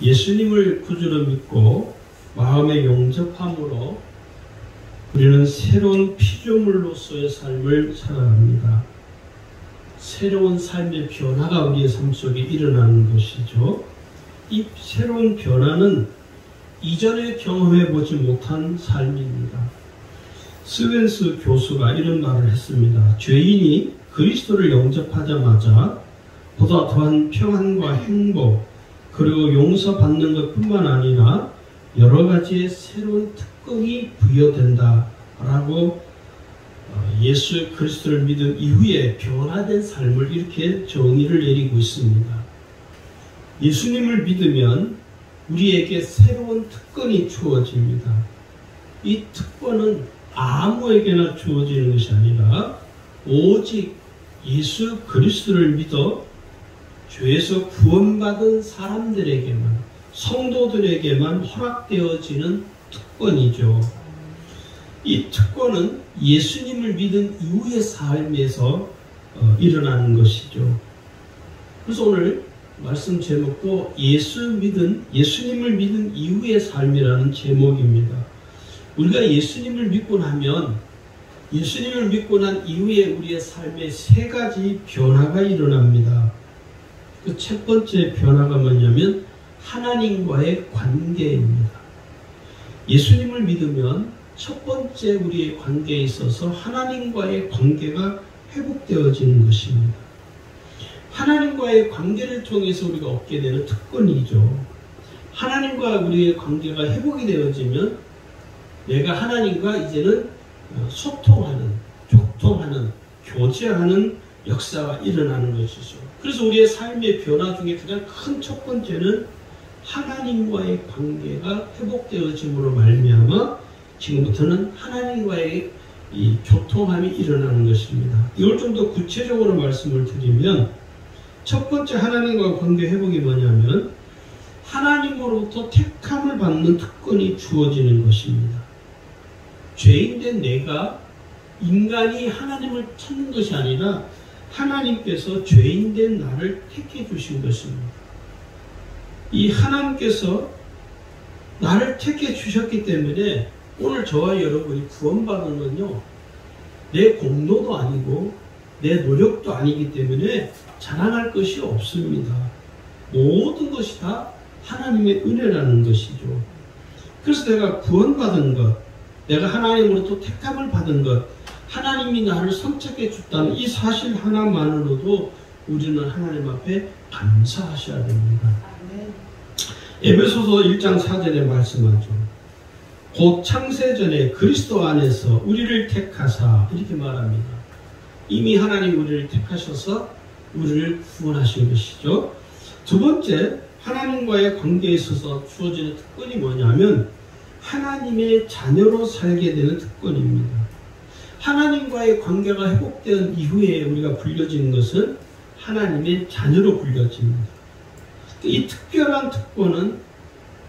예수님을 구주로 믿고 마음에 영접함으로 우리는 새로운 피조물로서의 삶을 살아갑니다. 새로운 삶의 변화가 우리의 삶 속에 일어나는 것이죠. 이 새로운 변화는 이전에 경험해 보지 못한 삶입니다. 스벤스 교수가 이런 말을 했습니다. 죄인이 그리스도를 영접하자마자 보다 더한 평안과 행복 그리고 용서받는 것뿐만 아니라 여러 가지의 새로운 특권이 부여된다라고 예수 그리스도를 믿은 이후에 변화된 삶을 이렇게 정의를 내리고 있습니다. 예수님을 믿으면 우리에게 새로운 특권이 주어집니다. 이 특권은 아무에게나 주어지는 것이 아니라 오직 예수 그리스도를 믿어 죄에서 구원받은 사람들에게만, 성도들에게만 허락되어지는 특권이죠. 이 특권은 예수님을 믿은 이후의 삶에서 일어나는 것이죠. 그래서 오늘 말씀 제목도 예수님을 믿은 이후의 삶이라는 제목입니다. 우리가 예수님을 믿고 나면 예수님을 믿고 난 이후에 우리의 삶에 세 가지 변화가 일어납니다. 그 첫 번째 변화가 뭐냐면 하나님과의 관계입니다. 예수님을 믿으면 첫 번째 우리의 관계에 있어서 하나님과의 관계가 회복되어지는 것입니다. 하나님과의 관계를 통해서 우리가 얻게 되는 특권이죠. 하나님과 우리의 관계가 회복이 되어지면 내가 하나님과 이제는 소통하는, 교통하는, 교제하는 역사가 일어나는 것이죠. 그래서 우리의 삶의 변화 중에 가장 큰 첫 번째는 하나님과의 관계가 회복되어짐으로 말미암아 지금부터는 하나님과의 이 교통함이 일어나는 것입니다. 이걸 좀 더 구체적으로 말씀을 드리면 첫 번째 하나님과 관계 회복이 뭐냐면 하나님으로부터 택함을 받는 특권이 주어지는 것입니다. 죄인된 내가 인간이 하나님을 찾는 것이 아니라 하나님께서 죄인된 나를 택해 주신 것입니다. 이 하나님께서 나를 택해 주셨기 때문에 오늘 저와 여러분이 구원받은 건요, 내 공로도 아니고 내 노력도 아니기 때문에 자랑할 것이 없습니다. 모든 것이 다 하나님의 은혜라는 것이죠. 그래서 내가 구원받은 것, 내가 하나님으로부터 택함을 받은 것, 하나님이 나를 선택해 줬다는 이 사실 하나만으로도 우리는 하나님 앞에 감사하셔야 됩니다. 에베소서 1장 4절에 말씀하죠. 곧 창세전에 그리스도 안에서 우리를 택하사 이렇게 말합니다. 이미 하나님 우리를 택하셔서 우리를 구원하신 것이죠. 두 번째, 하나님과의 관계에 있어서 주어지는 특권이 뭐냐면 하나님의 자녀로 살게 되는 특권입니다. 하나님과의 관계가 회복된 이후에 우리가 불려지는 것은 하나님의 자녀로 불려집니다. 이 특별한 특권은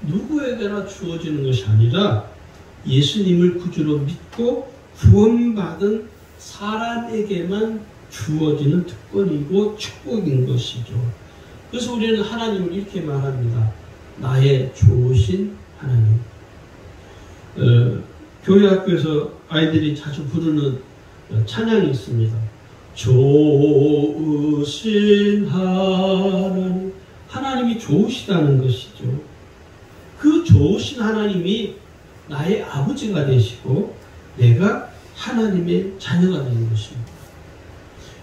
누구에게나 주어지는 것이 아니라 예수님을 구주로 믿고 구원받은 사람에게만 주어지는 특권이고 축복인 것이죠. 그래서 우리는 하나님을 이렇게 말합니다. 나의 좋으신 하나님. 교회 학교에서 아이들이 자주 부르는 찬양이 있습니다. 좋으신 하나님. 하나님이 좋으시다는 것이죠. 그 좋으신 하나님이 나의 아버지가 되시고 내가 하나님의 자녀가 되는 것입니다.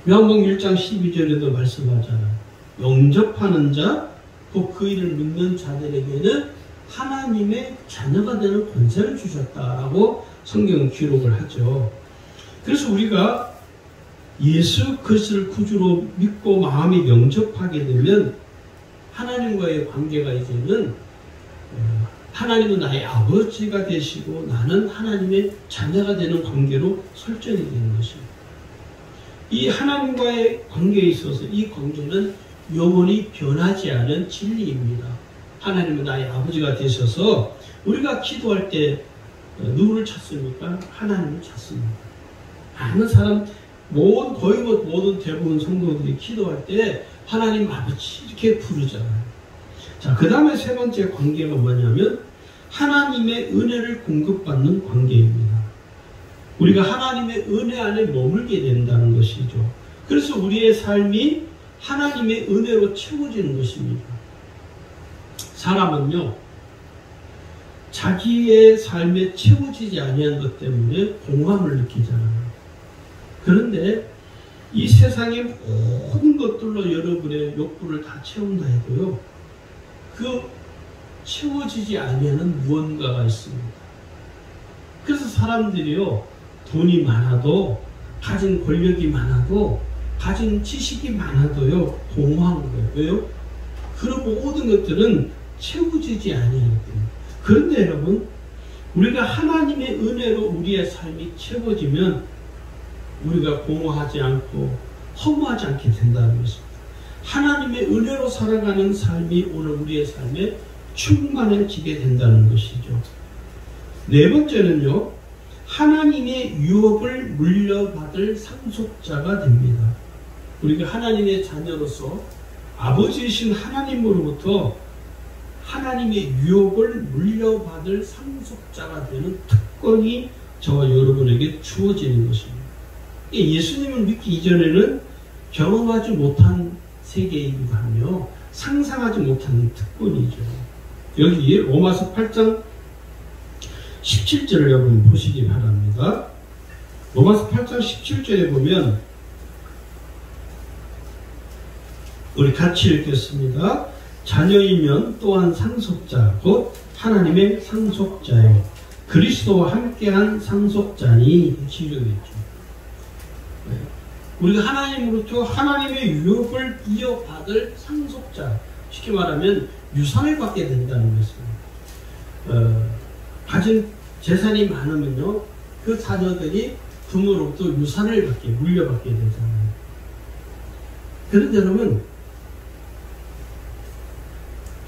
요한복음 1장 12절에도 말씀하잖아요. 영접하는 자, 곧 그 이름을 믿는 자들에게는 하나님의 자녀가 되는 권세를 주셨다라고 성경은 기록을 하죠. 그래서 우리가 예수 그리스도를 구주로 믿고 마음이 영접하게 되면 하나님과의 관계가 이제는 하나님은 나의 아버지가 되시고 나는 하나님의 자녀가 되는 관계로 설정이 되는 것입니다. 이 하나님과의 관계에 있어서 이 관계는 영원히 변하지 않은 진리입니다. 하나님은 나의 아버지가 되셔서 우리가 기도할 때 누구를 찾습니까? 하나님을 찾습니다. 많은 사람, 거의 모든 대부분 성도들이 기도할 때 하나님 아버지 이렇게 부르잖아요. 자, 그 다음에 세 번째 관계가 뭐냐면 하나님의 은혜를 공급받는 관계입니다. 우리가 하나님의 은혜 안에 머물게 된다는 것이죠. 그래서 우리의 삶이 하나님의 은혜로 채워지는 것입니다. 사람은요, 자기의 삶에 채워지지 아니한 것 때문에 공허함을 느끼잖아요. 그런데 이 세상의 모든 것들로 여러분의 욕구를 다 채운다 해도요, 그 채워지지 아니하는 무언가가 있습니다. 그래서 사람들이요, 돈이 많아도, 가진 권력이 많아도, 가진 지식이 많아도요, 공허한 거예요. 왜요? 그런 모든 것들은 채워지지 아니하기 때문에. 그런데 여러분, 우리가 하나님의 은혜로 우리의 삶이 채워지면 우리가 공허하지 않고 허무하지 않게 된다는 것입니다. 하나님의 은혜로 살아가는 삶이 오늘 우리의 삶에 충만해지게 된다는 것이죠. 네 번째는요, 하나님의 유업을 물려받을 상속자가 됩니다. 우리가 하나님의 자녀로서 아버지이신 하나님으로부터 하나님의 유업을 물려받을 상속자가 되는 특권이 저와 여러분에게 주어지는 것입니다. 예수님을 믿기 이전에는 경험하지 못한 세계이기도 하며 상상하지 못하는 특권이죠. 여기 로마서 8장 17절을 여러분 보시기 바랍니다. 로마서 8장 17절에 보면 우리 같이 읽겠습니다. 자녀이면 또한 상속자 곧 하나님의 상속자요 그리스도와 함께한 상속자니 시작했죠. 우리가 하나님으로부터 하나님의 유업을 이어받을 상속자, 쉽게 말하면 유산을 받게 된다는 것입니다. 가진 재산이 많으면요, 그 자녀들이 부모로부터 유산을 물려받게 되잖아요. 그런데 여러분,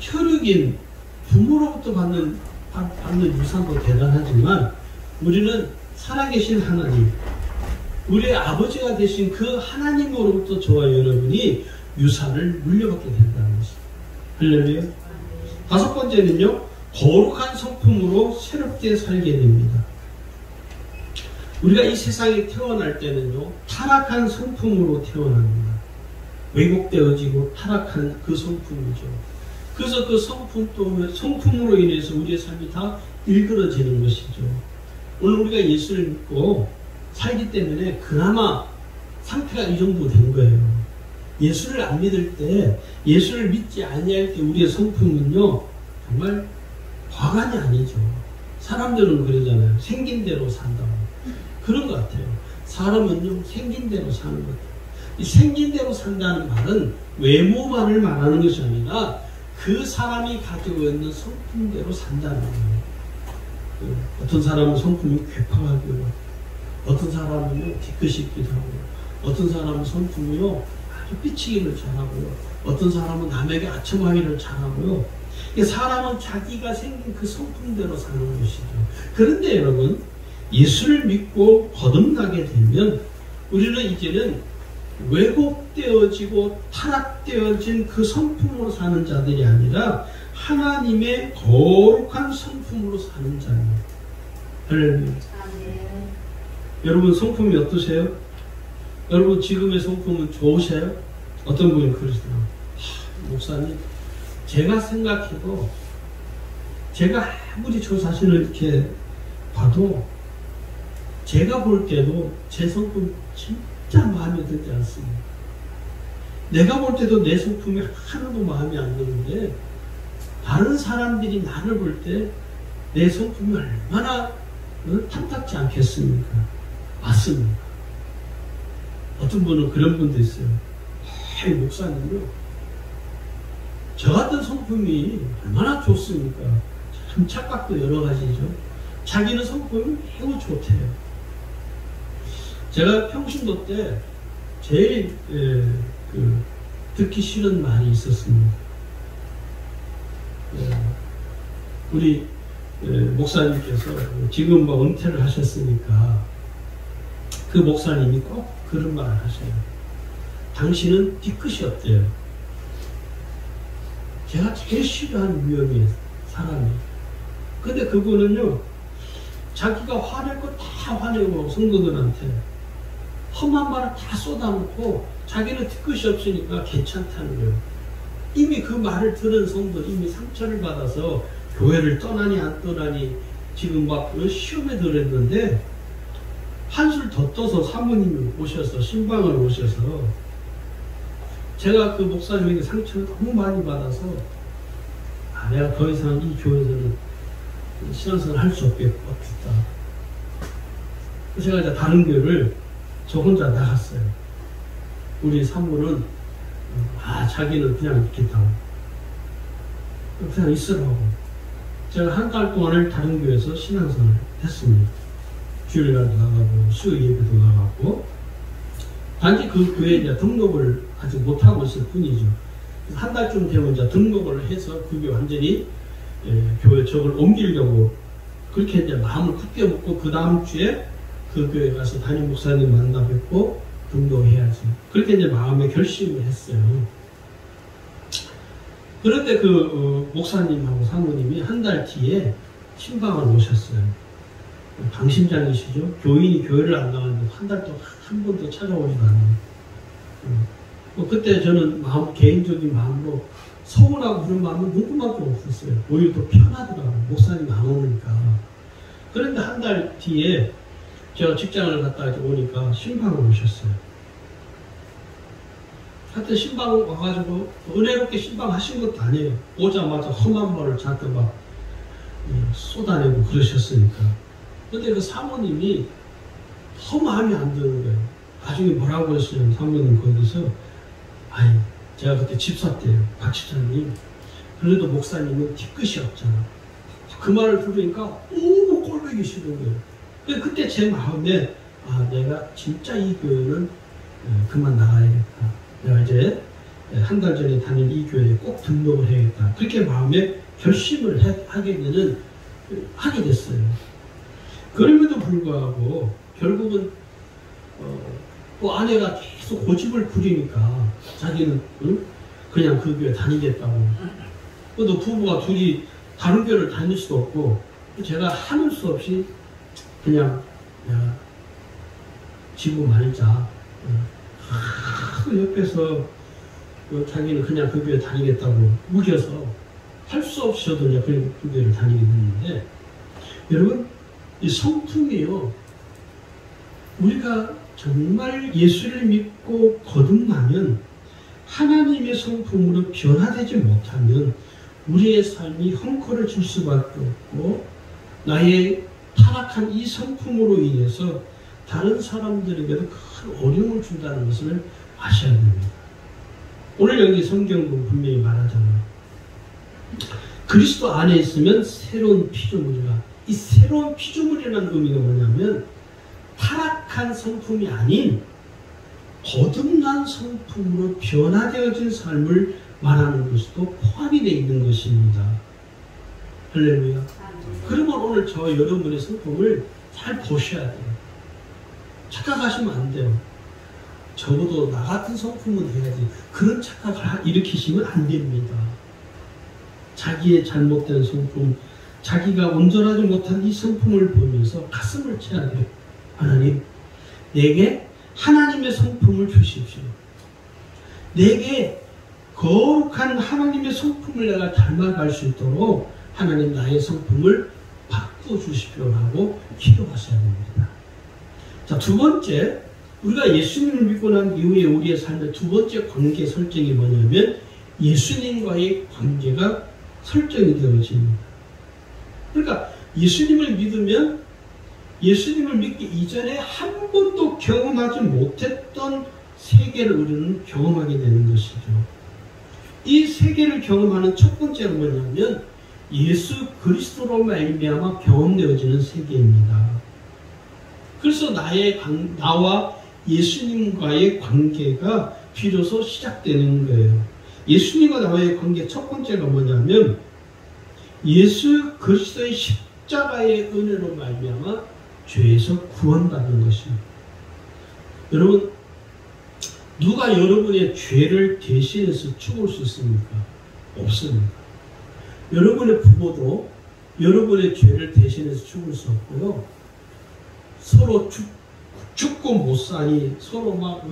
혈육인 부모로부터 받는 유산도 대단하지만 우리는 살아계신 하나님, 우리의 아버지가 되신 그 하나님으로부터 저와 여러분이 유산을 물려받게 된다는 것입니다. 할렐루야. 다섯 번째는요, 거룩한 성품으로 새롭게 살게 됩니다. 우리가 이 세상에 태어날 때는요, 타락한 성품으로 태어납니다. 왜곡되어지고 타락한 그 성품이죠. 그래서 그 성품으로 인해서 우리의 삶이 다 일그러지는 것이죠. 오늘 우리가 예수를 믿고 살기 때문에 그나마 상태가 이 정도 된 거예요. 예수를 안 믿을 때, 예수를 믿지 아니할 때 우리의 성품은요, 정말 과간이 아니죠. 사람들은 그러잖아요. 생긴 대로 산다고. 그런 것 같아요. 사람은요, 생긴 대로 사는 것 같아요. 이 생긴 대로 산다는 말은 외모만을 말하는 것이 아니라 그 사람이 가지고 있는 성품대로 산다는 거예요. 어떤 사람은 성품이 괴팍하고요. 어떤 사람은요, 뒤끝이 있기도 하고, 어떤 사람은 성품이요, 아주 삐치기를 잘하고요. 어떤 사람은 남에게 아첨하기를 잘하고요. 사람은 자기가 생긴 그 성품대로 사는 것이죠. 그런데 여러분, 예수를 믿고 거듭나게 되면 우리는 이제는 왜곡되어지고 타락되어진 그 성품으로 사는 자들이 아니라 하나님의 거룩한 성품으로 사는 자입니다. 할렐루야. 여러분 성품이 어떠세요? 여러분 지금의 성품은 좋으세요? 어떤 분이 그러시더라고요. 목사님, 제가 생각해도, 제가 아무리 저 자신을 이렇게 봐도, 제가 볼 때도 제 성품 진짜 마음에 들지 않습니다. 내가 볼 때도 내 성품이 하나도 마음에 안 드는데, 다른 사람들이 나를 볼 때 내 성품이 얼마나 탐탁지 않겠습니까? 맞습니다. 어떤 분은 그런 분도 있어요. 목사님요, 저 같은 성품이 얼마나 좋습니까? 참 착각도 여러 가지죠. 자기는 성품이 매우 좋대요. 제가 평신도 때 제일 듣기 싫은 말이 있었습니다. 우리 목사님께서 지금 뭐 은퇴를 하셨으니까 그 목사님이 꼭 그런 말을 하셔요. 당신은 뒤끝이 없대요. 제가 제일 싫어하는 위험이에요, 사람이. 근데 그분은요, 자기가 화낼 거 다 화내고 성도들한테 험한 말을 다 쏟아놓고 자기는 뒤끝이 없으니까 괜찮다는 거예요. 이미 그 말을 들은 성도 이미 상처를 받아서 교회를 떠나니 안 떠나니 지금 막 시험에 들었는데 한술 더 떠서 사모님이 오셔서 신방을 오셔서 제가 그 목사님에게 상처를 너무 많이 받아서 내가 더 이상 이 교회에서는 신앙생활 할 수 없겠다. 그래서 제가 이제 다른 교회를 저 혼자 나갔어요. 우리 사모는 자기는 그냥 있겠다고 그냥 있으라고. 제가 한 달 동안을 다른 교회에서 신앙생활을 했습니다. 주일날도 나가고 수요 예배도 나가고 단지 그 교회에 이제 등록을 아직 못하고 있을 뿐이죠. 한 달쯤 되면 이제 등록을 해서 그게 완전히 교회 적을 옮기려고 그렇게 이제 마음을 굳게 먹고 그 다음 주에 그 교회 가서 담임 목사님 만나 뵙고 등록해야지. 그렇게 이제 마음에 결심을 했어요. 그런데 그 목사님하고 사모님이 한 달 뒤에 신방을 오셨어요. 강심장이시죠. 교인이 교회를 안 나갔는데 한 달 동안 한 번도 찾아오지도 않아요. 그때 저는 개인적인 마음으로 서운하고 그런 마음은 누구밖에 없었어요. 오히려 더 편하더라고요. 목사님 안 오니까. 그런데 한 달 뒤에 제가 직장을 갔다 오니까 신방을 오셨어요. 하여튼 신방 와가지고 은혜롭게 신방 하신 것도 아니에요. 오자마자 험한 말을 저한테 막 쏟아내고 그러셨으니까. 근데 그 사모님이 더 마음에 안 드는 거예요. 나중에 뭐라고 했어요? 사모님 거기서 제가 그때 집사 때예요. 박 집사님. 그래도 목사님은 뒤끝이 없잖아. 그 말을 들으니까 너무 꼴보기 싫은 거예요. 그때 제 마음에 내가 진짜 이 교회는 그만 나가야겠다. 내가 이제 한 달 전에 다닌 이 교회에 꼭 등록을 해야겠다. 그렇게 마음에 결심을 하게 됐어요. 그럼에도 불구하고 결국은 또 아내가 계속 고집을 부리니까 자기는 그냥 그 교회 다니겠다고. 또 부부가 둘이 다른 교회를 다닐 수도 없고 제가 하는 수 없이 그냥 지고 말자. 옆에서 자기는 그냥 그 교회 다니겠다고 우겨서 할 수 없이 저도 이제 그 교회를 다니게 됐는데 여러분 이 성품이요. 우리가 정말 예수를 믿고 거듭나면 하나님의 성품으로 변화되지 못하면 우리의 삶이 헝클어질 수밖에 없고 나의 타락한 이 성품으로 인해서 다른 사람들에게도 큰 어려움을 준다는 것을 아셔야 됩니다. 오늘 여기 성경도 분명히 말하잖아요. 그리스도 안에 있으면 새로운 피조물이라. 이 새로운 피조물이라는 의미가 뭐냐면 타락한 성품이 아닌 거듭난 성품으로 변화되어진 삶을 말하는 것도 포함이 되어 있는 것입니다. 할렐루야. 그러면 오늘 저 여러분의 성품을 잘 보셔야 돼요. 착각하시면 안 돼요. 적어도 나 같은 성품은 해야지. 그런 착각을 일으키시면 안 됩니다. 자기의 잘못된 성품, 자기가 온전하지 못한 이 성품을 보면서 가슴을 쳐야 돼요. 하나님, 내게 하나님의 성품을 주십시오. 내게 거룩한 하나님의 성품을 내가 닮아갈 수 있도록 하나님 나의 성품을 바꿔주십시오라고 기도하셔야 됩니다. 자, 두 번째, 우리가 예수님을 믿고 난 이후에 우리의 삶의 두 번째 관계 설정이 뭐냐면 예수님과의 관계가 설정이 되어집니다. 그러니까 예수님을 믿으면 예수님을 믿기 이전에 한 번도 경험하지 못했던 세계를 우리는 경험하게 되는 것이죠. 이 세계를 경험하는 첫 번째가 뭐냐면 예수 그리스도로 말미암아 경험되어지는 세계입니다. 그래서 나와 예수님과의 관계가 비로소 시작되는 거예요. 예수님과 나와의 관계 첫 번째가 뭐냐면 예수 그리스도의 십자가의 은혜로 말미암아 죄에서 구원받는 것입니다. 여러분, 누가 여러분의 죄를 대신해서 죽을 수 있습니까? 없습니다. 여러분의 부모도 여러분의 죄를 대신해서 죽을 수 없고요. 서로 죽고 못 사니 서로 막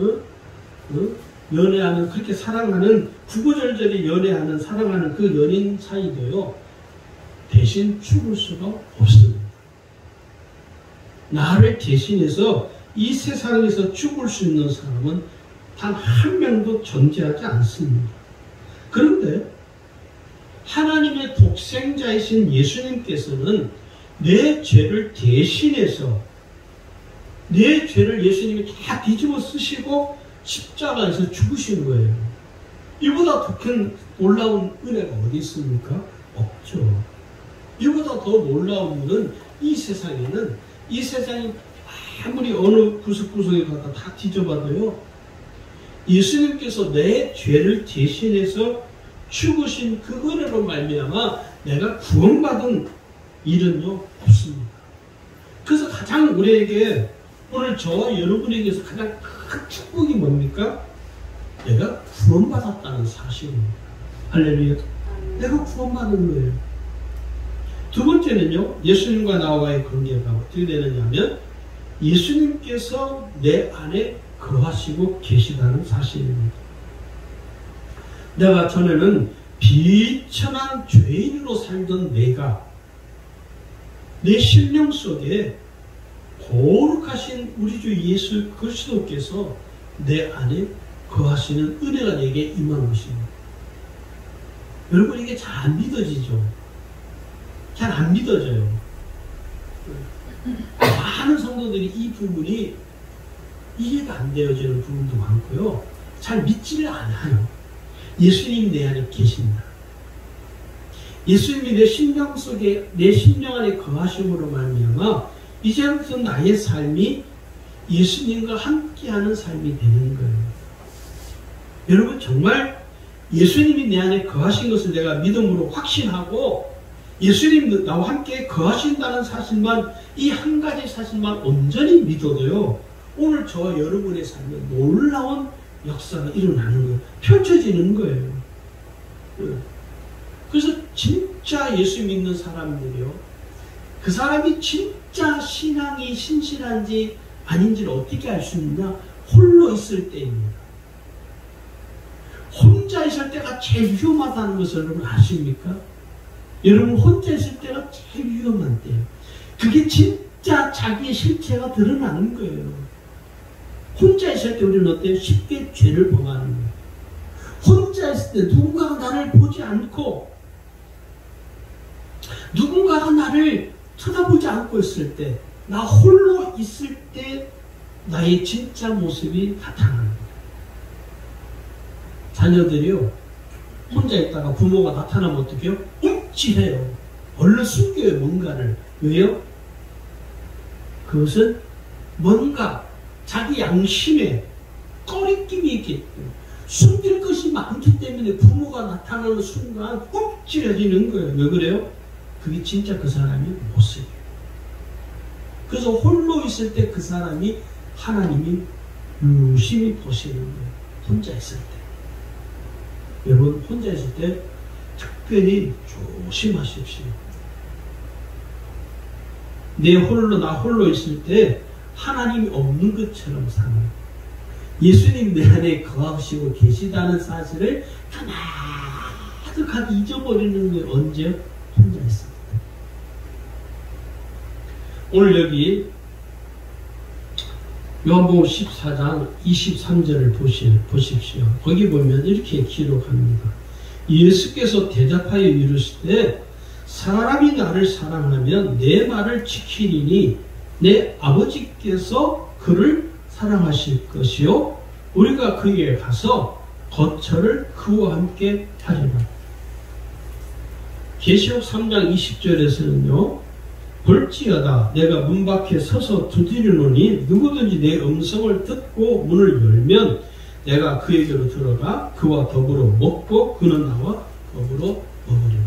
연애하는, 그렇게 사랑하는, 구구절절히 연애하는, 사랑하는 그 연인 사이도요, 대신 죽을 수가 없습니다. 나를 대신해서 이 세상에서 죽을 수 있는 사람은 단 한 명도 존재하지 않습니다. 그런데 하나님의 독생자이신 예수님께서는 내 죄를 대신해서, 내 죄를 예수님이 다 뒤집어 쓰시고 십자가에서 죽으신 거예요. 이보다 더 큰 놀라운 은혜가 어디 있습니까? 없죠. 이보다 더 놀라운 분은 이 세상에는, 이 세상이 아무리 어느 구석구석에 가다 다 뒤져봐도요, 예수님께서 내 죄를 대신해서 죽으신 그 은혜로 말미암아 내가 구원받은 일은요 없습니다. 그래서 가장 우리에게, 오늘 저와 여러분에게서 가장 큰 축복이 뭡니까? 내가 구원받았다는 사실입니다. 할렐루야. 내가 구원받은 거예요. 두 번째는요, 예수님과 나와의 관계가 어떻게 되느냐면 예수님께서 내 안에 거하시고 계시다는 사실입니다. 내가 전에는 비천한 죄인으로 살던 내가, 내 심령 속에 거룩하신 우리 주 예수 그리스도께서 내 안에 거하시는 은혜가 내게 임한 것입니다. 여러분, 이게 잘 안 믿어지죠? 잘 안 믿어져요. 많은 성도들이 이 부분이 이해가 안 되어지는 부분도 많고요. 잘 믿지를 않아요. 예수님이 내 안에 계신다. 예수님이 내 심령 속에, 내 심령 안에 거하심으로 말미암아 이제부터 나의 삶이 예수님과 함께하는 삶이 되는 거예요. 여러분, 정말 예수님이 내 안에 거하신 것을 내가 믿음으로 확신하고 예수님 나와 함께 거하신다는 사실만, 이 한 가지 사실만 온전히 믿어도요, 오늘 저와 여러분의 삶에 놀라운 역사가 일어나는 거예요. 펼쳐지는 거예요. 그래서 진짜 예수 믿는 사람들이요, 그 사람이 진짜 신앙이 신실한지 아닌지를 어떻게 알 수 있느냐? 홀로 있을 때입니다. 혼자 있을 때가 제일 위험하다는 것을 여러분 아십니까? 여러분, 혼자 있을 때가 제일 위험한 때예요. 그게 진짜 자기의 실체가 드러나는 거예요. 혼자 있을 때 우리는 어때요? 쉽게 죄를 범하는 거예요. 혼자 있을 때 누군가가 나를 보지 않고, 누군가가 나를 쳐다보지 않고 있을 때, 나 홀로 있을 때 나의 진짜 모습이 나타나는 거예요. 자녀들이요, 혼자 있다가 부모가 나타나면 어떻게 해요? 움찔해요. 얼른 숨겨요, 뭔가를. 왜요? 그것은 뭔가 자기 양심에 꺼리낌이 있기 때문에, 숨길 것이 많기 때문에 부모가 나타나는 순간 움찔해지는 거예요. 왜 그래요? 그게 진짜 그 사람의 모습이에요. 그래서 홀로 있을 때 그 사람이 하나님이 유심히 보시는 거예요. 혼자 있을 때. 여러분, 혼자 있을 때 특별히 조심하십시오. 나 홀로 있을 때 하나님이 없는 것처럼 사는, 예수님 내 안에 거하시고 계시다는 사실을 가득하게 잊어버리는 게 언제? 혼자 있을 때. 오늘 여기 요한복음 14장 23절을 보십시오. 거기 보면 이렇게 기록합니다. 예수께서 대답하여 이르시되 사람이 나를 사랑하면 내 말을 지키리니 내 아버지께서 그를 사랑하실 것이요 우리가 그에게 가서 거처를 그와 함께 하리라. 계시록 3장 20절에서는요. 볼지어다 내가 문 밖에 서서 두드리노니 누구든지 내 음성을 듣고 문을 열면 내가 그에게로 들어가 그와 더불어 먹고 그는 나와 더불어 먹으리라.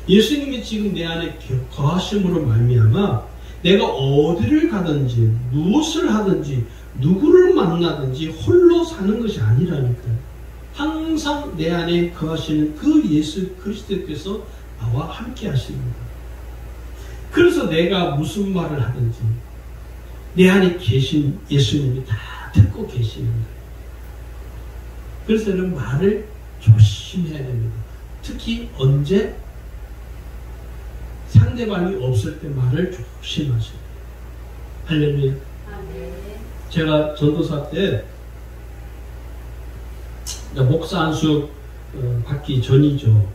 예수님이 지금 내 안에 거하심으로 말미암아 내가 어디를 가든지 무엇을 하든지 누구를 만나든지 홀로 사는 것이 아니라니까요. 항상 내 안에 거하시는 그 예수 그리스도께서 나와 함께 하십니다. 그래서 내가 무슨 말을 하든지 내 안에 계신 예수님이 다 듣고 계시는 거예요. 그래서 저는 말을 조심해야 됩니다. 특히 언제 상대방이 없을 때 말을 조심하셔야 돼요. 할렐루야. 제가 전도사 때 목사 안수 받기 전이죠.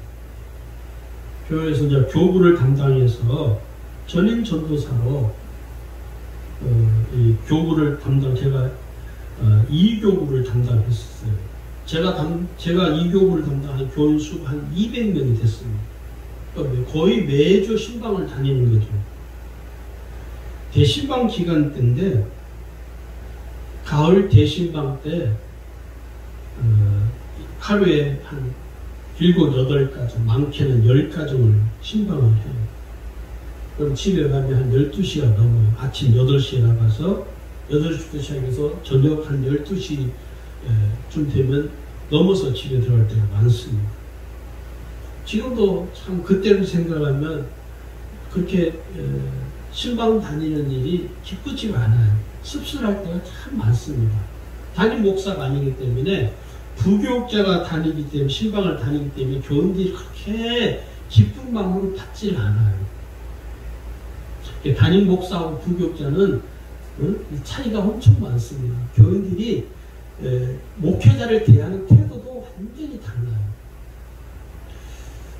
교회에서 이제 교부를 담당해서 전임 전도사로 이 교부를 제가 2교부를 담당했었어요. 제가 2교부를 담당한 교인 수가 한 200명이 됐습니다. 거의 매주 신방을 다니는 거죠. 대신방 기간 때인데 가을 대신방 때 하루에 한 7, 8가정, 많게는 10가정을 신방을 해요. 그럼 집에 가면 한 12시가 넘어요. 아침 8시에 나가서 8시부터 시작해서 저녁 한 12시쯤 되면 넘어서 집에 들어갈 때가 많습니다. 지금도 참 그때를 생각하면 그렇게 신방 다니는 일이 기쁘지가 않아요. 씁쓸할 때가 참 많습니다. 담임 목사가 아니기 때문에 부교육자가 다니기 때문에 신방을 다니기 때문에 교인들이 그렇게 기쁜 마음으로 받질 않아요. 담임 목사하고 부교육자는 차이가 엄청 많습니다. 교인들이 목회자를 대하는 태도도 완전히 달라요.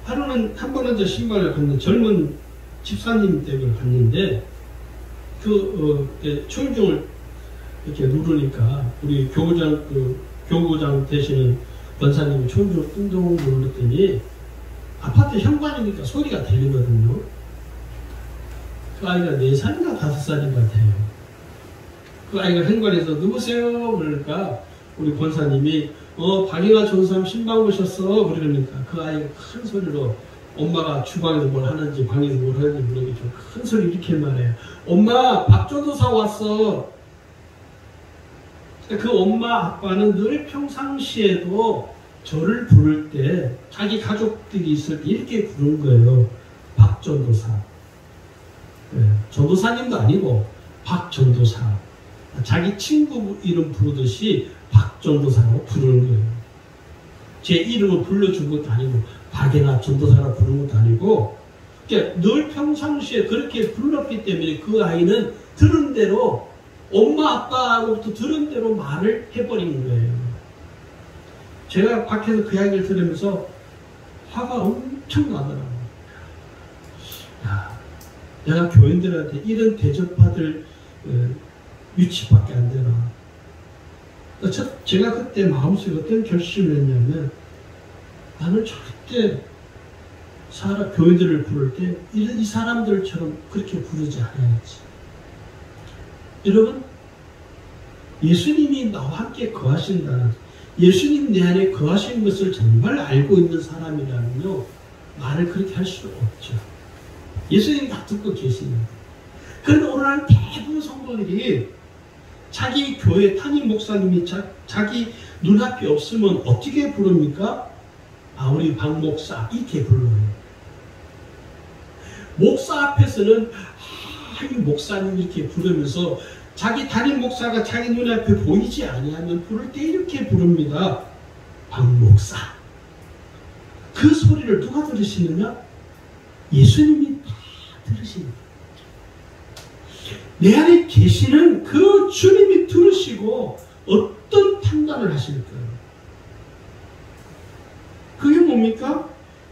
하루는 한 번은 저 신방을 갔는데 젊은 집사님 댁을 갔는데 초인종을 이렇게 누르니까 우리 교구장 되시는 권사님이 초인종을 띵동 눌렀더니 아파트 현관이니까 소리가 들리거든요. 그 아이가 4살인가 5살인가 돼요. 그 아이가 현관에서 누구세요? 그러니까 우리 권사님이 박영아 전사님 신방 오셨어. 그러니까 그 아이가 큰 소리로 엄마가 주방에서 뭘 하는지 방에서 뭘 하는지 모르겠죠. 큰 소리 이렇게 말해요. 엄마 박전도사 왔어. 그 엄마 아빠는 늘 평상시에도 저를 부를 때 자기 가족들이 있을 때 이렇게 부른 거예요. 박전도사. 전도사님도 아니고 박전도사. 자기 친구 이름 부르듯이 박전도사라고 부르는 거예요. 제 이름을 불러준 것도 아니고 박예나 전도사라고 부르는 것도 아니고 그러니까 늘 평상시에 그렇게 불렀기 때문에 그 아이는 들은 대로 엄마 아빠로부터 들은 대로 말을 해버리는 거예요. 제가 밖에서 그 이야기를 들으면서 화가 엄청 나더라고요. 야, 내가 교인들한테 이런 대접받을 위치밖에 안 되나. 제가 그때 마음속에 어떤 결심을 했냐면 나는 절대 교인들을 부를 때 이 사람들처럼 그렇게 부르지 않아야지. 여러분, 예수님이 나와 함께 거하신다는, 예수님 내 안에 거하시는 것을 정말 알고 있는 사람이라면요, 말을 그렇게 할 수 없죠. 예수님이 다 듣고 계십니다. 그런데 오늘날 대부분 성도들이 자기 교회 담임 목사님이 자기 눈앞에 없으면 어떻게 부릅니까? 우리 박 목사 이렇게 불러요. 목사 앞에서는 이 목사님 이렇게 부르면서 자기 담임 목사가 자기 눈앞에 보이지 아니하면 부를 때 이렇게 부릅니다. 박 목사. 그 소리를 누가 들으시느냐? 예수님이 다 들으십니다. 내 안에 계시는 그 주님이 들으시고 어떤 판단을 하실까요? 그게 뭡니까?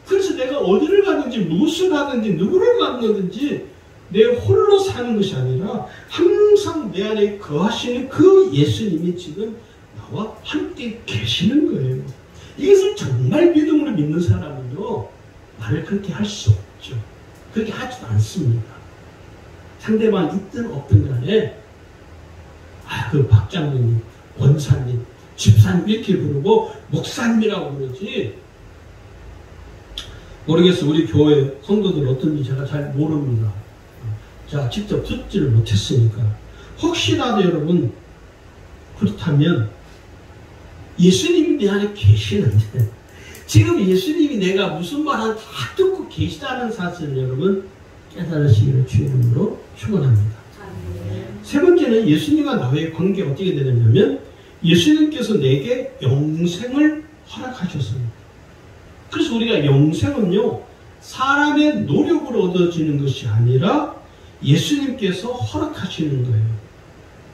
그래서 내가 어디를 가든지 무엇을 하든지 누구를 만나든지 내 홀로 사는 것이 아니라 항상 내 안에 거하시는 그 예수님이 지금 나와 함께 계시는 거예요. 이것을 정말 믿음으로 믿는 사람은요, 말을 그렇게 할 수 없죠. 그렇게 하지도 않습니다. 상대방 있든 없든 간에 그 박장로님, 원사님, 집사님 이렇게 부르고 목사님이라고 그러지. 모르겠어. 우리 교회 성도들 어떤지 제가 잘 모릅니다. 제가 직접 듣지를 못했으니까. 혹시라도 여러분 그렇다면 예수님이 내 안에 계시는데 지금 예수님이 내가 무슨 말을 다 듣고 계시다는 사실을 여러분 깨달으시기를 주의 이름으로 축원합니다. 세 번째는 예수님과 나의 관계가 어떻게 되느냐면 예수님께서 내게 영생을 허락하셨습니다. 그래서 우리가 영생은요 사람의 노력으로 얻어지는 것이 아니라 예수님께서 허락하시는 거예요.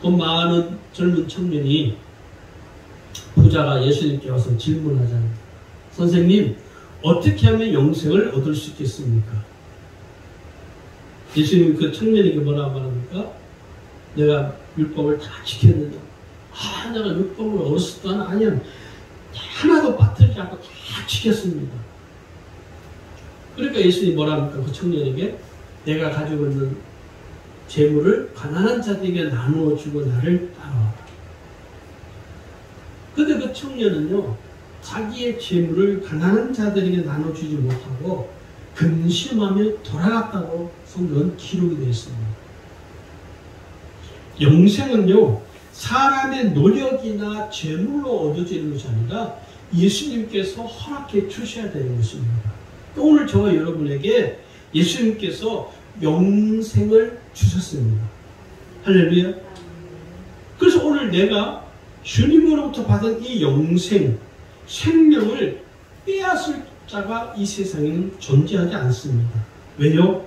그 많은 젊은 청년이 부자가 예수님께 와서 질문하잖아요. 선생님, 어떻게 하면 영생을 얻을 수 있겠습니까? 예수님 그 청년에게 뭐라고 말합니까? 내가 율법을 다 지켰는데 내가 율법을 어렸을 때는 아니야 하나도 빠뜨리지 않고 다 지켰습니다. 그러니까 예수님이 뭐랍니까? 그 청년에게 내가 가지고 있는 재물을 가난한 자들에게 나누어 주고 나를 따라와라. 근데 그 청년은요 자기의 재물을 가난한 자들에게 나눠주지 못하고 근심하며 돌아갔다고 성경은 기록이 되어 있습니다. 영생은요 사람의 노력이나 재물로 얻어지는 것이 아니라 예수님께서 허락해 주셔야 되는 것입니다. 오늘 저와 여러분에게 예수님께서 영생을 주셨습니다. 할렐루야. 그래서 오늘 내가 주님으로부터 받은 이 영생, 생명을 빼앗을 자가 이 세상에는 존재하지 않습니다. 왜요?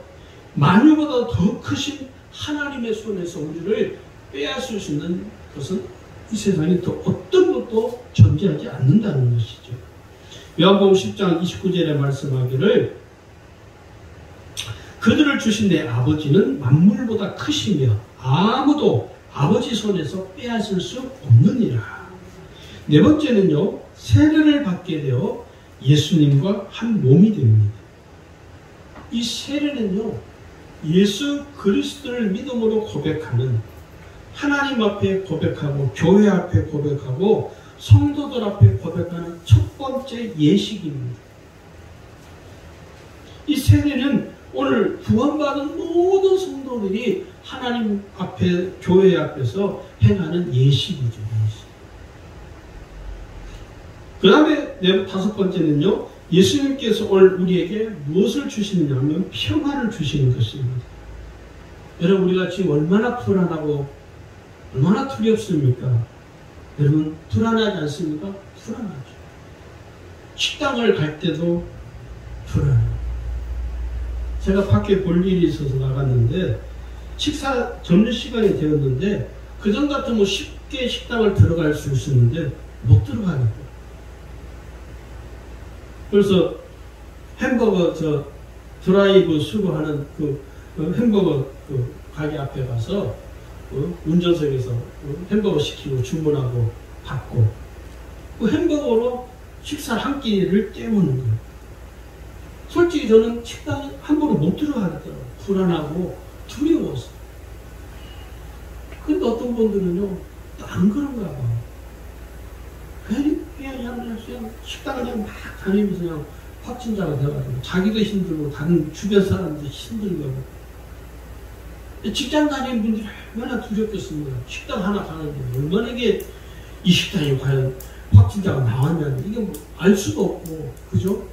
만유보다 더 크신 하나님의 손에서 우리를 빼앗을 수 있는 것은 이 세상에 또 어떤 것도 존재하지 않는다는 것이죠. 요한복음 10장 29절에 말씀하기를 그들을 주신 내 아버지는 만물보다 크시며 아무도 아버지 손에서 빼앗을 수 없느니라. 네 번째는요, 세례를 받게 되어 예수님과 한 몸이 됩니다. 이 세례는요, 예수 그리스도를 믿음으로 고백하는, 하나님 앞에 고백하고 교회 앞에 고백하고 성도들 앞에 고백하는 첫 번째 예식입니다. 이 세례는 오늘 구원받은 모든 성도들이 하나님 앞에 교회 앞에서 행하는 예식이죠. 예식. 그 다음에 다섯 번째는요, 예수님께서 오늘 우리에게 무엇을 주시느냐 하면 평안을 주시는 것입니다. 여러분, 우리가 지금 얼마나 불안하고 얼마나 두렵습니까? 여러분, 불안하지 않습니까? 불안하죠. 식당을 갈 때도 불안해요. 제가 밖에 볼 일이 있어서 나갔는데 식사 점심시간이 되었는데 그전 같으면 쉽게 식당을 들어갈 수 있었는데 못 들어가겠더라고요. 그래서 햄버거 드라이브 수거하는 그 햄버거 그 가게 앞에 가서 운전석에서 햄버거 시키고 주문하고 받고 그 햄버거로 식사 한 끼를 때우는 거예요. 솔직히 저는 식당에 함부로 못 들어가겠더라고요. 불안하고 두려워서. 근데 어떤 분들은요, 안 그런가 봐. 그냥 식당을 그냥 막 다니면서 그냥 확진자가 돼가지고 자기도 힘들고 다른 주변 사람도 힘들고. 직장 다니는 분들이 얼마나 두렵겠습니까? 식당 하나 가는데 얼마나 이게 이 식당이 과연 확진자가 나왔냐는 이게 뭐 알 수도 없고, 그죠?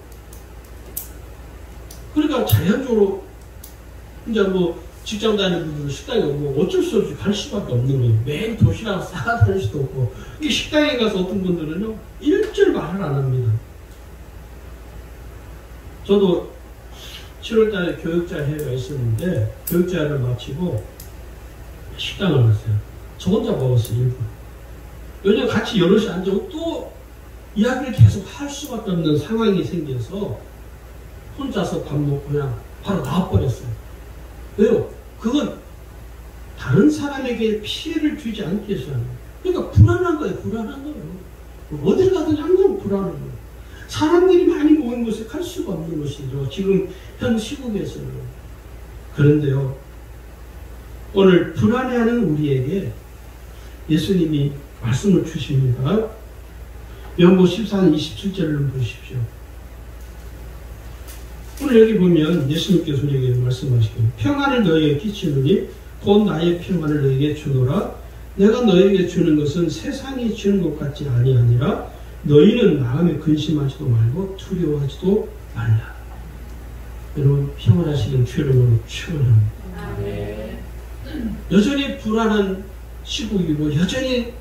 그러니까 자연적으로 이제 뭐 직장 다니는 분들은 식당에 뭐 어쩔 수 없이 갈 수밖에 없는 거예요. 매일 도시락 싸다닐 수도 없고. 이게 식당에 가서 어떤 분들은요, 일절 말을 안 합니다. 저도 7월달에 교육자회가 있었는데 교육자회를 마치고 식당을 갔어요. 저 혼자 먹었어요, 일부러. 왜냐면 같이 여럿이 앉아고 또 이야기를 계속 할 수밖에 없는 상황이 생겨서 혼자서 밥 먹고 그냥 바로 나와버렸어요. 왜요? 그건 다른 사람에게 피해를 주지 않기 위해서는. 그러니까 불안한 거예요. 불안한 거예요. 어딜 가든 항상 불안한 거예요. 사람들이 많이 모인 곳에 갈 수가 없는 것이죠. 지금 현 시국에서는. 그런데요, 오늘 불안해하는 우리에게 예수님이 말씀을 주십니다. 요한복음 14장 27절을 보십시오. 오늘 여기 보면 예수님께서 우리에게 말씀하시길 평안을 너희에게 끼치노니 곧 나의 평안을 너희에게 주노라. 내가 너에게 주는 것은 세상이 주는 것 같지 아니하니라. 너희는 마음에 근심하지도 말고 두려워하지도 말라. 여러분 평안하시는 주 이름으로 축원합니다. 여전히 불안한 시국이고 여전히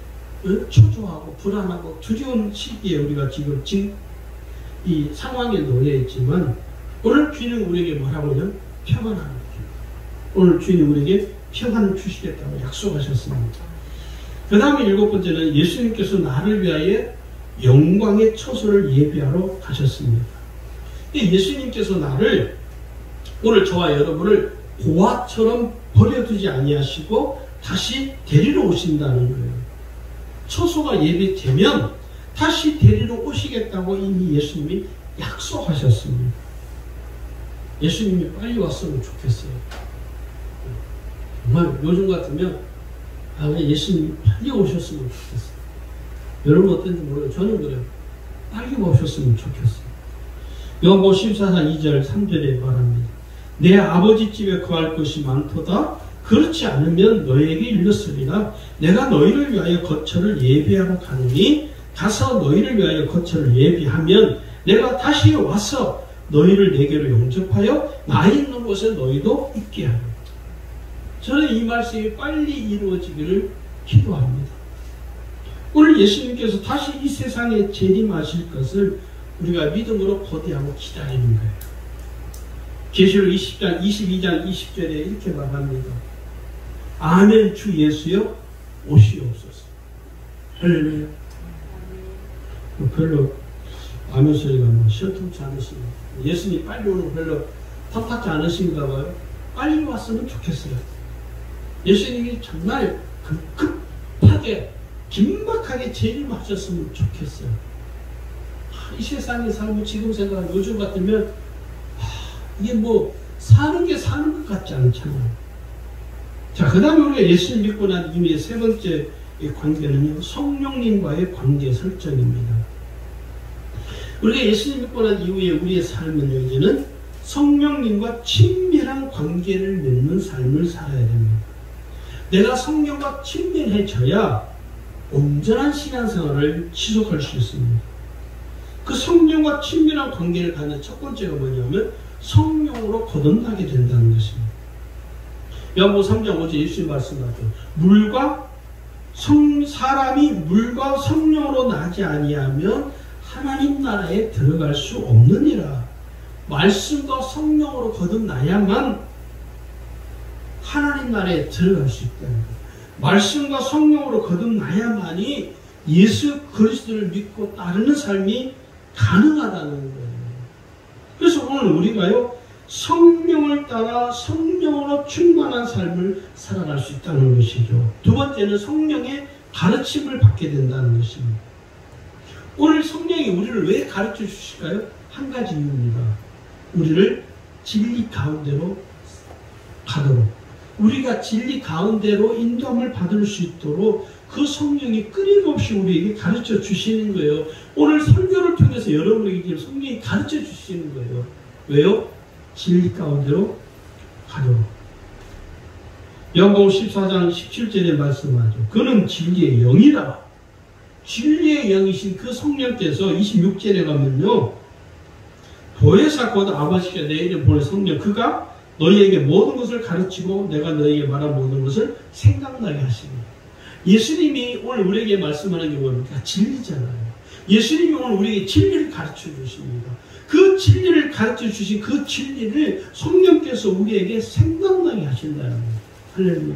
초조하고 불안하고 두려운 시기에 우리가 지금 이 상황에 놓여 있지만 오늘 주님 우리에게 뭐라고요? 평안하는 거죠. 오늘 주님 우리에게 평안을 주시겠다고 약속하셨습니다. 그 다음에 7번째는 예수님께서 나를 위하여 영광의 처소를 예비하러 가셨습니다. 예수님께서 나를 오늘 저와 여러분을 고아처럼 버려두지 아니하시고 다시 데리러 오신다는 거예요. 처소가 예비되면 다시 데리러 오시겠다고 이미 예수님이 약속하셨습니다. 예수님이 빨리 왔으면 좋겠어요. 정말 요즘 같으면 예수님이 빨리 오셨으면 좋겠어요. 여러분 어떤지 모르겠어요. 저는 그래요. 빨리 오셨으면 좋겠어요. 요한복음 14장 2절 3절에 말합니다. 내 아버지 집에 거할 것이 많도다. 그렇지 않으면 너희에게 일렀으리라. 내가 너희를 위하여 거처를 예비하러 가느니 가서 너희를 위하여 거처를 예비하면 내가 다시 와서 너희를 내게로 영접하여 나 있는 곳에 너희도 있게 하리라. 저는 이 말씀이 빨리 이루어지기를 기도합니다. 오늘 예수님께서 다시 이 세상에 재림하실 것을 우리가 믿음으로 고대하고 기다리는 거예요. 계시록 22장 20절에 이렇게 말합니다. 아멘 주 예수여 오시옵소서. 할렐루야. 별로 아멘 소리가 시원찮지 않으십니다. 예수님 빨리 오는 거 별로 탐탁지 않으신가 봐요. 빨리 왔으면 좋겠어요. 예수님이 정말 급하게 긴박하게 재림하셨으면 좋겠어요. 이 세상의 삶을 지금 생각하면 요즘 같으면 이게 뭐 사는 게 사는 것 같지 않잖아요. 자, 그 다음에 우리가 예수님 믿고 난 이후에 세 번째 관계는요, 성령님과의 관계 설정입니다. 우리가 예수님 믿고 난 이후에 우리의 삶은 이제는 성령님과 친밀한 관계를 맺는 삶을 살아야 됩니다. 내가 성령과 친밀해져야 온전한 신앙생활을 지속할 수 있습니다. 그 성령과 친밀한 관계를 갖는 첫 번째가 뭐냐면 성령으로 거듭나게 된다는 것입니다. 요한복음 3장 5절 예수님 말씀하죠. 사람이 물과 성령으로 나지 아니하면 하나님 나라에 들어갈 수 없느니라. 말씀과 성령으로 거듭나야만 하나님 나라에 들어갈 수 있다는 거예요. 말씀과 성령으로 거듭나야만이 예수 그리스도를 믿고 따르는 삶이 가능하다는 거예요. 그래서 오늘 우리가요, 성령을 따라 성령으로 충만한 삶을 살아갈 수 있다는 것이죠. 두 번째는 성령의 가르침을 받게 된다는 것입니다. 오늘 성령이 우리를 왜 가르쳐 주실까요? 한 가지 이유입니다. 우리를 진리 가운데로 가도록, 우리가 진리 가운데로 인도함을 받을 수 있도록 그 성령이 끊임없이 우리에게 가르쳐 주시는 거예요. 오늘 설교를 통해서 여러분에게 지금 성령이 가르쳐 주시는 거예요. 왜요? 진리 가운데로 가도록. 요한복음 14장 17절에 말씀하죠. 그는 진리의 영이라. 진리의 영이신 그 성령께서 26절에 가면요, 보혜사 곧 아버지께 내 이름 보내 성령, 그가 너희에게 모든 것을 가르치고 내가 너희에게 말한 모든 것을 생각나게 하십니다. 예수님이 오늘 우리에게 말씀하는 게 뭡니까? 진리잖아요. 예수님이 오늘 우리에게 진리를 가르쳐 주십니다. 그 진리를 가르쳐 주신 그 진리를 성령께서 우리에게 생각나게 하신다는 거예요. 할렐루야.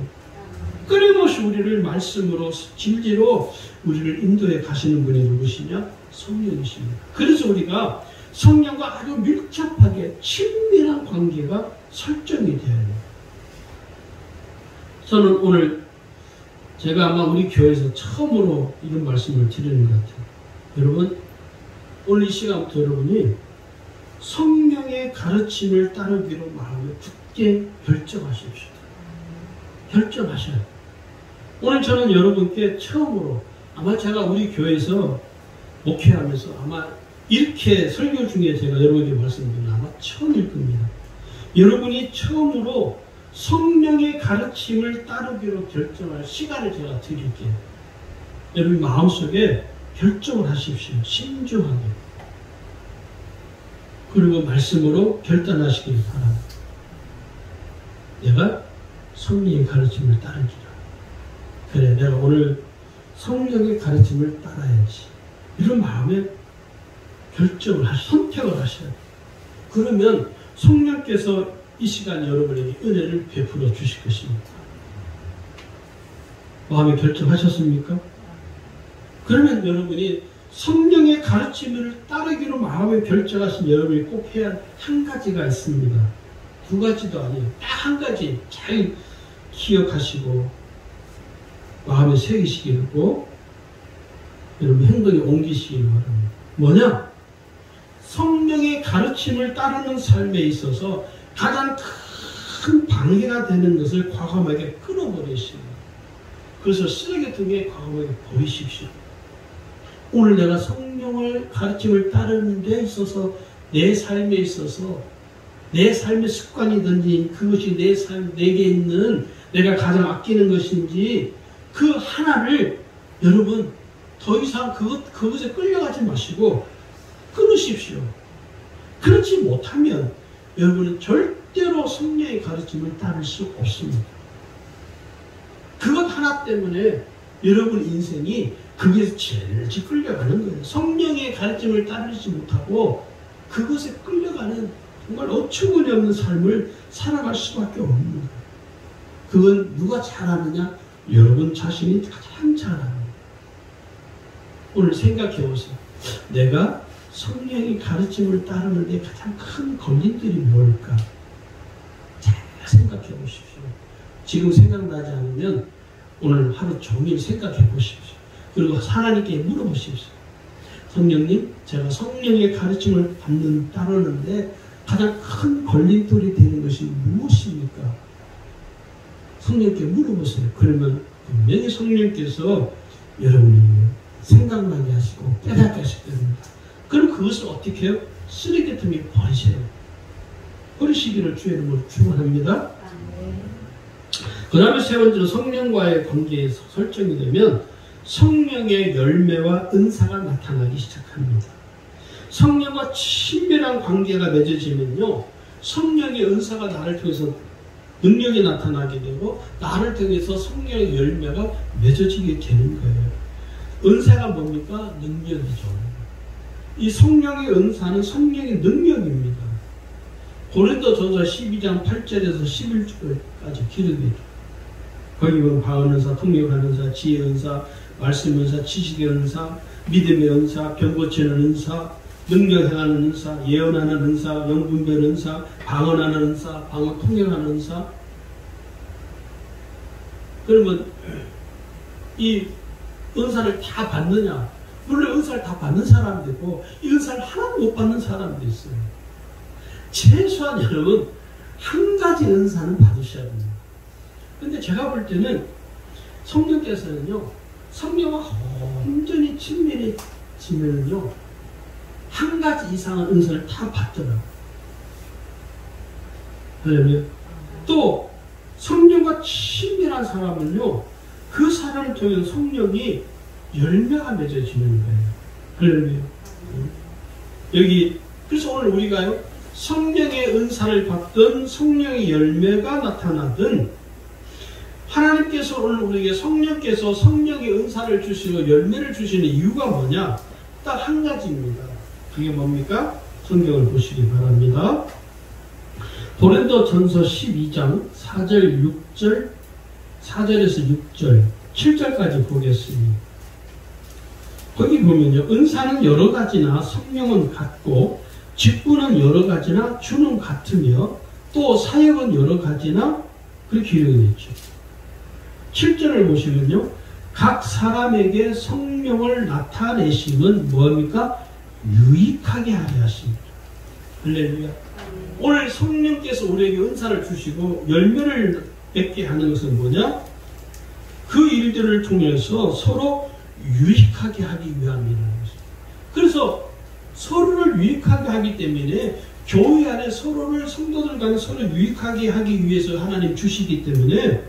끊임없이 우리를 말씀으로, 진리로 우리를 인도해 가시는 분이 누구시냐? 성령이십니다. 그래서 우리가 성령과 아주 밀접하게 친밀한 관계가 설정이 되어야 돼요. 저는 오늘 제가 아마 우리 교회에서 처음으로 이런 말씀을 드리는 것 같아요. 여러분, 오늘 이 시간부터 여러분이 성령의 가르침을 따르기로 마음을 굳게 결정하십시오. 결정하셔야 돼요. 오늘 저는 여러분께 처음으로, 아마 제가 우리 교회에서 목회하면서 아마 이렇게 설교 중에 제가 여러분에게 말씀드리는 아마 처음일 겁니다. 여러분이 처음으로 성령의 가르침을 따르기로 결정할 시간을 제가 드릴게요. 여러분 마음속에 결정을 하십시오. 신중하게. 그리고 말씀으로 결단하시길 바랍니다. 내가 성령의 가르침을 따르기라. 그래, 내가 오늘 성령의 가르침을 따라야지. 이런 마음에 결정을 선택을 하셔야 돼요. 그러면 성령께서 이 시간 여러분에게 은혜를 베풀어 주실 것입니다. 마음에 결정하셨습니까? 그러면 여러분이 성령의 가르침을 따르기로 마음에 결정하신 여러분이 꼭 해야 할 한 가지가 있습니다. 두 가지도 아니에요. 딱 한 가지 잘 기억하시고 마음에 새기시고 여러분 행동에 옮기시기 바랍니다. 뭐냐? 성령의 가르침을 따르는 삶에 있어서 가장 큰 방해가 되는 것을 과감하게 끊어버리십니다. 그래서 쓰레기통에 과감하게 버리십시오. 오늘 내가 성령의 가르침을 따르는 데 있어서 내 삶에 있어서 내 삶의 습관이든지 그것이 내 삶, 내게 있는 내가 가장 아끼는 것인지 그 하나를 여러분 더 이상 그것에 끌려가지 마시고 끊으십시오. 그렇지 못하면 여러분은 절대로 성령의 가르침을 따를 수 없습니다. 그것 하나 때문에 여러분 인생이 그게 제일 끌려가는 거예요. 성령의 가르침을 따르지 못하고 그것에 끌려가는 정말 어처구니 없는 삶을 살아갈 수밖에 없는 거예요. 그건 누가 잘하느냐? 여러분 자신이 가장 잘합니다. 오늘 생각해 보세요. 내가 성령의 가르침을 따르는데 가장 큰 걸림들이 뭘까? 잘 생각해 보십시오. 지금 생각나지 않으면 오늘 하루 종일 생각해 보십시오. 그리고 하나님께 물어보십시오. 성령님, 제가 성령의 가르침을 따르는데 가장 큰 걸림돌이 되는 것이 무엇입니까? 성령께 물어보세요. 그러면 분명히 성령께서 여러분이 생각나게 하시고 깨닫게 하실 겁니다. 그럼 그것을 어떻게 해요? 쓰레기통에 버리세요. 버리시기를 주의 이름으로 축원합니다. 그 다음에 세 번째로 성령과의 관계에 설정이 되면 성령의 열매와 은사가 나타나기 시작합니다. 성령과 친밀한 관계가 맺어지면요, 성령의 은사가 나를 통해서 능력이 나타나게 되고 나를 통해서 성령의 열매가 맺어지게 되는 거예요. 은사가 뭡니까? 능력이죠. 이 성령의 은사는 성령의 능력입니다. 고린도전서 12장 8절에서 11절까지 기록이 돼요. 거기 보면 방언 은사, 통역하는 은사, 지혜 은사, 말씀 은사, 지식의 은사, 믿음의 은사, 병 고치는 은사, 능력 행하는 은사, 예언하는 은사, 영분별 은사, 방언하는 은사, 방언 통역하는 은사. 그러면 이 은사를 다 받느냐? 물론 은사를 다 받는 사람도 있고 이 은사를 하나도 못 받는 사람도 있어요. 최소한 여러분 한 가지 은사는 받으셔야 됩니다. 근데 제가 볼 때는 성령께서는요, 성령과 온전히 친밀해지면요 한 가지 이상의 은사를 다 받더라고요. 그러면 또 성령과 친밀한 사람은요, 그 사람을 통해 성령이 열매가 맺어지는 거예요. 할렐루야. 여기 그래서 오늘 우리가요, 성령의 은사를 받든 성령의 열매가 나타나든 하나님께서 오늘 우리에게 성령께서 성령의 은사를 주시고 열매를 주시는 이유가 뭐냐? 딱 한 가지입니다. 그게 뭡니까? 성경을 보시기 바랍니다. 고린도전서 12장 4절 6절 4절에서 6절 7절까지 보겠습니다. 거기 보면요, 은사는 여러 가지나 성령은 같고 직분은 여러 가지나 주는 같으며 또 사역은 여러 가지나 그렇게 기록이 있죠. 7절을 보시면요, 각 사람에게 성령을 나타내심은 뭡니까? 유익하게 하게 하십니다. 할렐루야. 오늘 성령께서 우리에게 은사를 주시고 열매를 맺게 하는 것은 뭐냐? 그 일들을 통해서 서로 유익하게 하기 위함이라는 것입니다. 그래서 서로를 유익하게 하기 때문에 교회 안에 서로를 성도들 간에 서로 유익하게 하기 위해서 하나님 주시기 때문에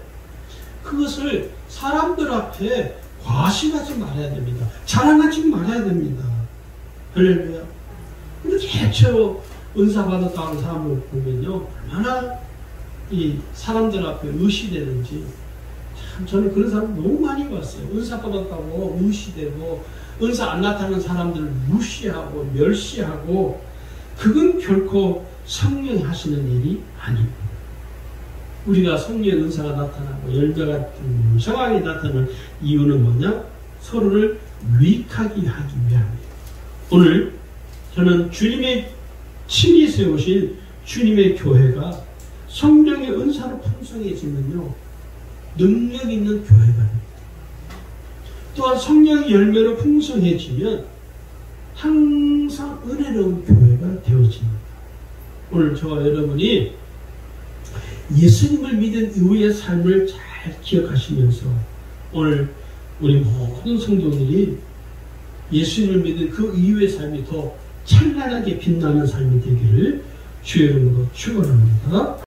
그것을 사람들 앞에 과시하지 말아야 됩니다. 자랑하지 말아야 됩니다. 할렐루야. 근데 대체로 은사 받았다고 하는 사람을 보면요, 얼마나 이 사람들 앞에 의시되는지, 참 저는 그런 사람 너무 많이 봤어요. 은사 받았다고 의시되고 은사 안 나타나는 사람들을 무시하고 멸시하고, 그건 결코 성령이 하시는 일이 아닙니다. 우리가 성령의 은사가 나타나고 열매가 무성하게 나타나는 이유는 뭐냐? 서로를 유익하게 하기 위함이에요. 오늘 저는 주님의 친히 세우신 주님의 교회가 성령의 은사로 풍성해지면요, 능력 있는 교회가 됩니다. 또한 성령의 열매로 풍성해지면 항상 은혜로운 교회가 되어집니다. 오늘 저와 여러분이 예수님을 믿은 이후의 삶을 잘 기억하시면서 오늘 우리 모든 성도들이 예수님을 믿은 그 이후의 삶이 더 찬란하게 빛나는 삶이 되기를 주의 이름으로 축원합니다.